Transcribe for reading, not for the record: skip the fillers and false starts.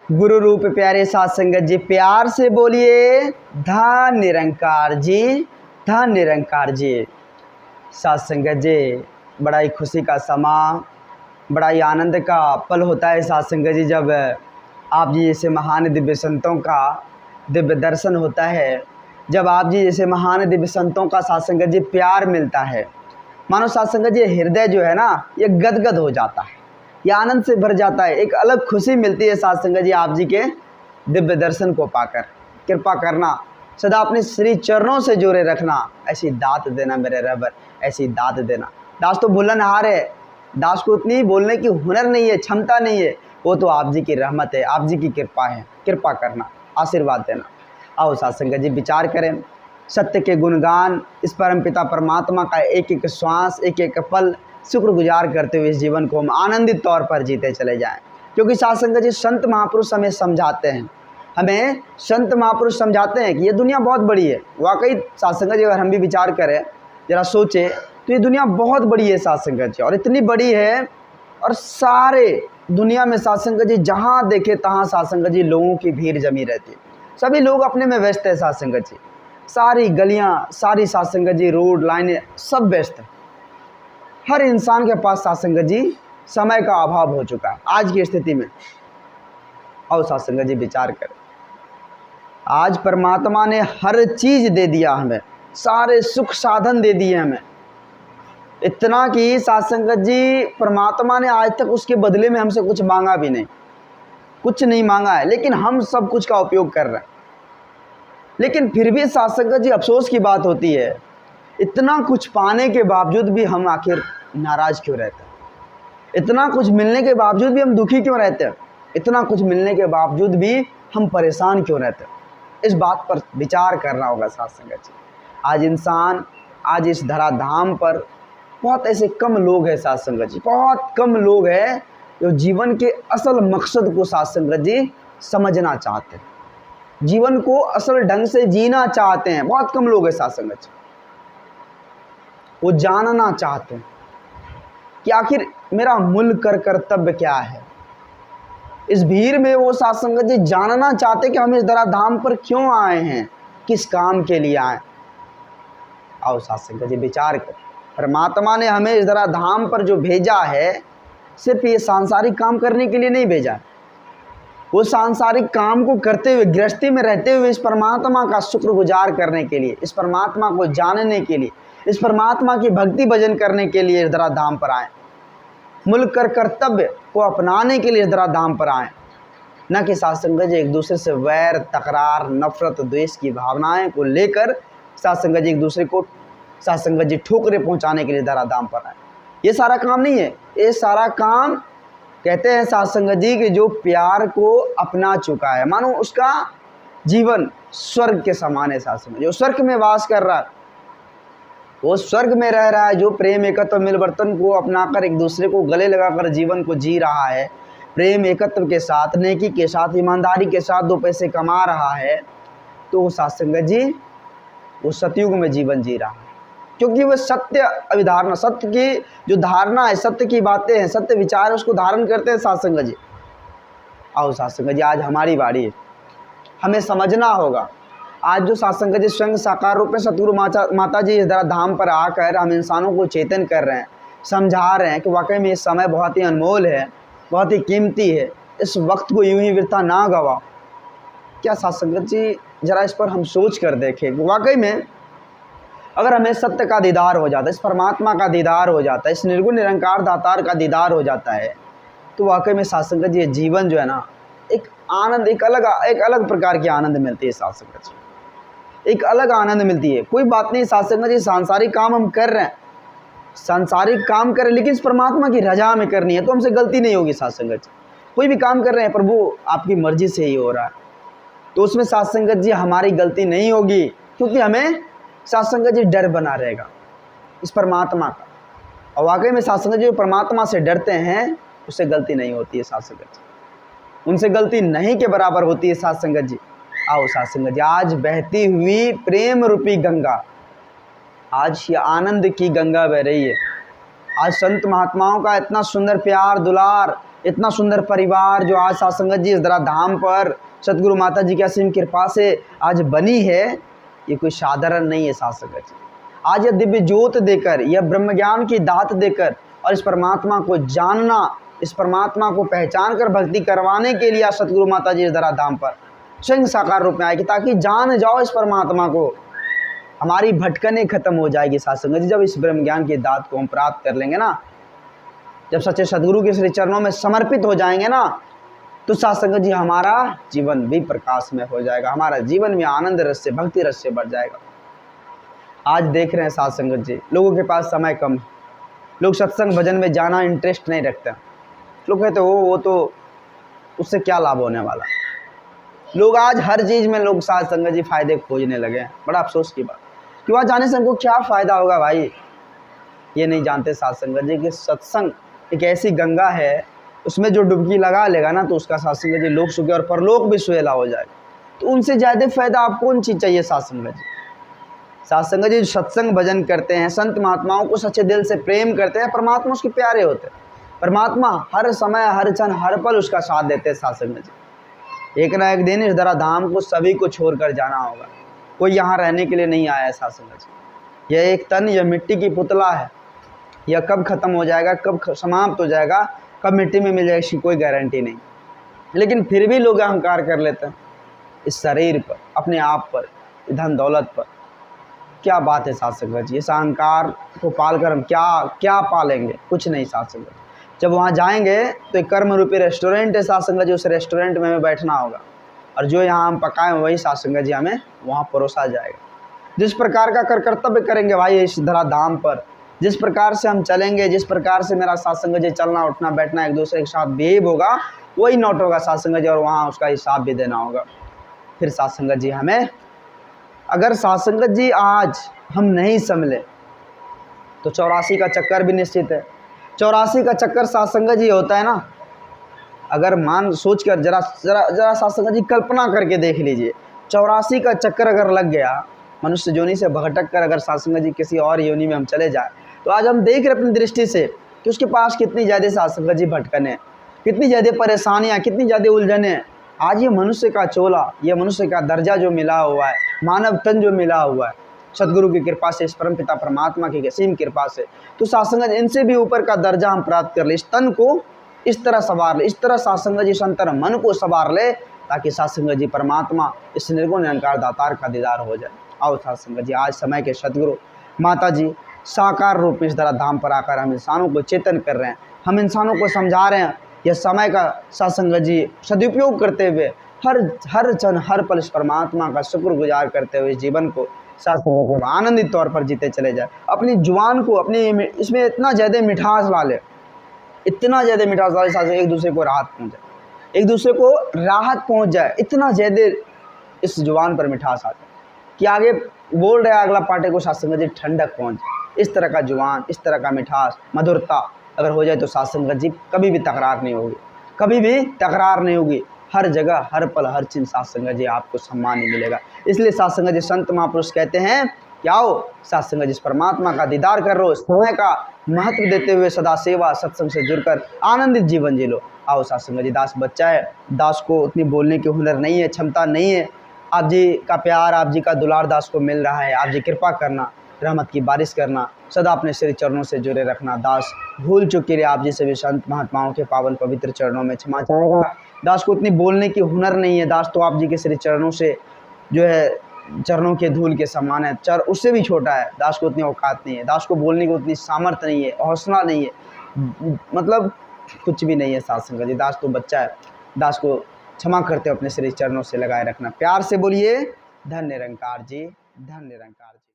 गुरु रूप प्यारे साथ संगत जी, प्यार से बोलिए धन निरंकार जी, धन निरंकार जी। साथ संगत जी, बड़ा ही खुशी का समा, बड़ा ही आनंद का पल होता है साथ संगत जी, जब आप जी जैसे महान दिव्य संतों का दिव्य दर्शन होता है, जब आप जी जैसे महान दिव्य संतों का साथ संगत जी प्यार मिलता है। मानो साथ संगत जी हृदय जो है ना, ये गदगद हो जाता है, ये आनंद से भर जाता है। एक अलग खुशी मिलती है साथ संगत जी आप जी के दिव्य दर्शन को पाकर। कृपा करना, सदा अपने श्री चरणों से जोड़े रखना, ऐसी दात देना मेरे रबर, ऐसी दात देना। दास तो भूलनहार है, दास को उतनी बोलने की हुनर नहीं है, क्षमता नहीं है, वो तो आप जी की रहमत है, आप जी की कृपा है। कृपा करना, आशीर्वाद देना। आओ साथ संगत जी विचार करें सत्य के गुणगान, इस परम पिता परमात्मा का एक एक श्वास, एक एक पल शुक्रगुजार करते हुए इस जीवन को हम आनंदित तौर पर जीते चले जाएं। क्योंकि साथ संगत जी संत महापुरुष हमें समझाते हैं, हमें संत महापुरुष समझाते हैं कि ये दुनिया बहुत बड़ी है। वाकई साथ संगत जी अगर हम भी विचार करें, जरा सोचें, तो ये दुनिया बहुत बड़ी है साथ संगत जी, और इतनी बड़ी है, और सारे दुनिया में साथ संगत जी जहाँ देखे तहाँ साथ संगत जी लोगों की भीड़ जमी रहती है। सभी लोग अपने में व्यस्त है साथ संगत जी, सारी गलियाँ, सारी साथ संगत जी रोड लाइनें सब व्यस्त है। हर इंसान के पास साथ संगत जी समय का अभाव हो चुका है आज की स्थिति में। और साथ संगत जी विचार करें, आज परमात्मा ने हर चीज़ दे दिया हमें, सारे सुख साधन दे दिए हमें, इतना कि साथ संगत जी परमात्मा ने आज तक उसके बदले में हमसे कुछ मांगा भी नहीं, कुछ नहीं मांगा है, लेकिन हम सब कुछ का उपयोग कर रहे हैं। लेकिन फिर भी साथ संगत जी अफसोस की बात होती है, इतना कुछ पाने के बावजूद भी हम आखिर नाराज़ क्यों रहते हैं? इतना कुछ मिलने के बावजूद भी हम दुखी क्यों रहते हैं? इतना कुछ मिलने के बावजूद भी हम परेशान क्यों रहते हैं? इस बात पर विचार करना होगा साथ संगत जी। आज इंसान, आज इस धराधाम पर बहुत ऐसे कम लोग हैं साथ संगत जी, बहुत कम लोग हैं जो जीवन के असल मकसद को साथ संगत जी समझना चाहते हैं, जीवन को असल ढंग से जीना चाहते हैं। बहुत कम लोग हैं साथ संगत जी, वो जानना चाहते हैं कि आखिर मेरा मूल कर्तव्य क्या है। इस भीड़ में वो साथ संगत जी जानना चाहते कि हम इस धराधाम पर क्यों आए हैं, किस काम के लिए आए। आओ साथ संगत जी विचार कर, परमात्मा ने हमें इस धराधाम पर जो भेजा है, सिर्फ ये सांसारिक काम करने के लिए नहीं भेजा। वो सांसारिक काम को करते हुए, गृहस्थी में रहते हुए इस परमात्मा का शुक्रगुजार करने के लिए, इस परमात्मा को जानने के लिए, इस परमात्मा की भक्ति भजन करने के लिए इस धराधाम पर आए। मूल कर्तव्य को अपनाने के लिए इस धराधाम पर आए, न कि साथ संगत जी एक दूसरे से वैर, तकरार, नफरत, द्वेष की भावनाएं को लेकर साथ संगत जी एक दूसरे को साथ संगत जी ठोकरे पहुंचाने के लिए धराधाम पर आए। ये सारा काम नहीं है। ये सारा काम कहते हैं साथ संगत जी कि जो प्यार को अपना चुका है, मानो उसका जीवन स्वर्ग के समान है। साथ संगत जो स्वर्ग में वास कर रहा है, वो स्वर्ग में रह रहा है, जो प्रेम एकत्व मिलवर्तन को अपनाकर एक दूसरे को गले लगाकर जीवन को जी रहा है, प्रेम एकत्व के साथ, नेकी के साथ, ईमानदारी के साथ दो पैसे कमा रहा है, तो वो साथ संगत जी वो सतयुग में जीवन जी रहा है। क्योंकि वह सत्य अभिधारणा, सत्य की जो धारणा है, सत्य की बातें हैं, सत्य विचार है, उसको धारण करते हैं साथ संगत जी। आओ साथ संगत जी आज हमारी बारी है, हमें समझना होगा। आज जो साथ संगत जी स्वयं साकार रूप में सतगुरु माता जी इस धाम पर आकर हम इंसानों को चेतन कर रहे हैं, समझा रहे हैं कि वाकई में ये समय बहुत ही अनमोल है, बहुत ही कीमती है, इस वक्त को यूं ही वृथा ना गवाओ। क्या साथ संगत जी जरा इस पर हम सोच कर देखें कि वाकई में अगर हमें सत्य का दीदार हो जाता है, इस परमात्मा का दीदार हो जाता है, इस निर्गुण निरंकार दातार का दीदार हो जाता है, तो वाकई में साथ संगत जी ये जीवन जो है ना, एक आनंद, एक अलग प्रकार की आनंद मिलती है साथ संगत जी, एक अलग आनंद मिलती है। कोई बात नहीं साथ संगत जी, सांसारिक काम हम कर रहे हैं, सांसारिक काम करें, लेकिन इस परमात्मा की रजा में करनी है, तो हमसे गलती नहीं होगी साथ संगत जी। कोई भी काम कर रहे हैं, प्रभु आपकी मर्जी से ही हो रहा है, तो उसमें साथ संगत जी हमारी गलती नहीं होगी, क्योंकि हमें साथ संगत जी डर बना रहेगा इस परमात्मा का। और वाकई में साथ संगत जी परमात्मा से डरते हैं, उससे गलती नहीं होती है साथ संगत जी, उनसे गलती नहीं के बराबर होती है साथ संगत जी। आओ साथ संगत जी आज बहती हुई प्रेम रूपी गंगा, आज ये आनंद की गंगा बह रही है। आज संत महात्माओं का इतना सुंदर प्यार दुलार, इतना सुंदर परिवार जो आज साथ संगत जी इस धरा धाम पर सतगुरु माता जी की असीम कृपा से आज बनी है, ये कोई साधारण नहीं है साथ संगत जी। आज यह दिव्य ज्योत देकर, यह ब्रह्म ज्ञान की दात देकर और इस परमात्मा को जानना, इस परमात्मा को पहचान कर भक्ति करवाने के लिए आज सतगुरु माता जी इस धरा धाम पर स्वयं साकार रूप में आएगी, ताकि जान जाओ इस परमात्मा को, हमारी भटकने खत्म हो जाएगी साथ संगत जी। जब इस ब्रह्म ज्ञान की दात को हम प्राप्त कर लेंगे ना, जब सच्चे सदगुरु के श्री चरणों में समर्पित हो जाएंगे ना, तो साथ संगत जी हमारा जीवन भी प्रकाश में हो जाएगा, हमारा जीवन में आनंद रस से, भक्ति रस से बढ़ जाएगा। आज देख रहे हैं साथ संगत जी, लोगों के पास समय कम है, लोग सत्संग भजन में जाना इंटरेस्ट नहीं रखते। लोग कहते वो तो उससे क्या लाभ होने वाला। लोग आज हर चीज़ में लोग साथ संगत जी फायदे खोजने लगे हैं। बड़ा अफसोस की बात कि वहाँ जाने से हमको क्या फ़ायदा होगा भाई, ये नहीं जानते साथ संगत जी कि सत्संग एक ऐसी गंगा है, उसमें जो डुबकी लगा लेगा ना, तो उसका साथ संगत जी लोक सुखी और परलोक भी सुहेला हो जाएगा। तो उनसे ज़्यादा फायदा आपको कौन चीज़ चाहिए साथ संगत जी। साथ संगत जी सत्संग भजन करते हैं, संत महात्माओं को सच्चे दिल से प्रेम करते हैं, परमात्मा उसके प्यारे होते हैं। परमात्मा हर समय, हर क्षण, हर पल उसका साथ देते हैं साथ संगत जी। एक ना एक दिन इस धरा धाम को सभी को छोड़कर जाना होगा, कोई यहाँ रहने के लिए नहीं आया है साथ संगत जी। यह एक तन, यह मिट्टी की पुतला है, यह कब ख़त्म हो जाएगा, कब समाप्त हो जाएगा, कब मिट्टी में मिल जाएगी, इसकी कोई गारंटी नहीं। लेकिन फिर भी लोग अहंकार कर लेते हैं इस शरीर पर, अपने आप पर, धन दौलत पर। क्या बात है साथ संगत जी, इस अहंकार को पालकर हम क्या पालेंगे, कुछ नहीं साथ संगत। जब वहाँ जाएंगे तो एक कर्म रूपी रेस्टोरेंट है साथ संगत जी, उस रेस्टोरेंट में हमें बैठना होगा और जो यहाँ हम पकाएं वही साथ संगत जी हमें वहाँ परोसा जाएगा। जिस प्रकार का कर्तव्य करेंगे भाई इस धरा धाम पर, जिस प्रकार से हम चलेंगे, जिस प्रकार से मेरा साथ संगत जी चलना उठना बैठना एक दूसरे के साथ बिहेव होगा, वही नोट होगा साथ संगत जी, और वहाँ उसका हिसाब भी देना होगा। फिर साथ संगत जी हमें, अगर साथ संगत जी आज हम नहीं संभले तो 84 का चक्कर भी निश्चित है। 84 का चक्कर साथ संगत जी होता है ना, अगर मान सोच कर जरा साथ संगत जी कल्पना करके देख लीजिए, 84 का चक्कर अगर लग गया, मनुष्य योनि से भटक कर अगर साथ संगत जी किसी और योनि में हम चले जाए, तो आज हम देख रहे अपनी दृष्टि से कि उसके पास कितनी ज़्यादा साथ संगत जी भटकने, कितनी ज़्यादा परेशानियाँ, कितनी ज़्यादा उलझने। आज ये मनुष्य का चोला, ये मनुष्य का दर्जा जो मिला हुआ है, मानव तन जो मिला हुआ है सदगुरु की कृपा से, इस परम पिता परमात्मा की असीम कृपा से, तो साथ संगत इनसे भी ऊपर का दर्जा हम प्राप्त कर ले। इस तन को इस तरह संवार ले, इस तरह साथ संगत जी संतर मन को संवार ले, ताकि साथ संगत जी परमात्मा इस निर्गुण निरंकार दातार का दीदार हो जाए। आओ साथ संगत जी, आज समय के सदगुरु माता जी साकार रूप इस धरा धाम पर आकर हम इंसानों को चेतन कर रहे हैं, हम इंसानों को समझा रहे हैं। यह समय का साथ संगत जी सदुपयोग करते हुए हर क्षण हर पल इस परमात्मा का शुक्रगुजार करते हुए इस जीवन को साथ संगत को आनंदित तौर पर जीते चले जाए। अपनी जुबान को, अपनी इसमें इतना ज़्यादा मिठास ला ले, इतना ज़्यादा मिठास ला ले साथ एक दूसरे को राहत पहुँच जाए, एक दूसरे को राहत पहुँच जाए, इतना ज़्यादा इस जुबान पर मिठास आ जाए कि आगे बोल रहे अगला पार्टी को साथ संगत जी ठंडक पहुँच जाए। इस तरह का जुबान, इस तरह का मिठास, मधुरता अगर हो जाए तो साथ संगत जी कभी भी तकरार नहीं होगी, कभी भी तकरार नहीं होगी। हर जगह, हर पल, हर चीज़ साथ संगत जी आपको सम्मान ही मिलेगा। इसलिए साथ संगत जी संत महापुरुष कहते हैं कि आओ साथ संगत जी परमात्मा का दीदार कर लो, समय का महत्व देते हुए सदा सेवा सत्संग से जुड़कर आनंदित जीवन जी लो। आओ साथ संगत जी, दास बच्चा है, दास को उतनी बोलने की हुनर नहीं है, क्षमता नहीं है। आप जी का प्यार, आप जी का दुलार दास को मिल रहा है। आप जी कृपा करना, रहमत की बारिश करना, सदा अपने श्री चरणों से जुड़े रखना। दास भूल चुके आप जी सभी संत महात्माओं के पावन पवित्र चरणों में क्षमा चाहेगा। दास को उतनी बोलने की हुनर नहीं है, दास तो आप जी के श्री चरणों से जो है चरणों के धूल के समान है, उससे भी छोटा है। दास को उतनी औकात नहीं है, दास को बोलने की उतनी सामर्थ्य नहीं है, हौसला नहीं है, मतलब कुछ भी नहीं है साथ संगत जी। दास तो बच्चा है, दास को क्षमा करते हो अपने श्री चरणों से लगाए रखना। प्यार से बोलिए धन निरंकार जी, धन निरंकार जी।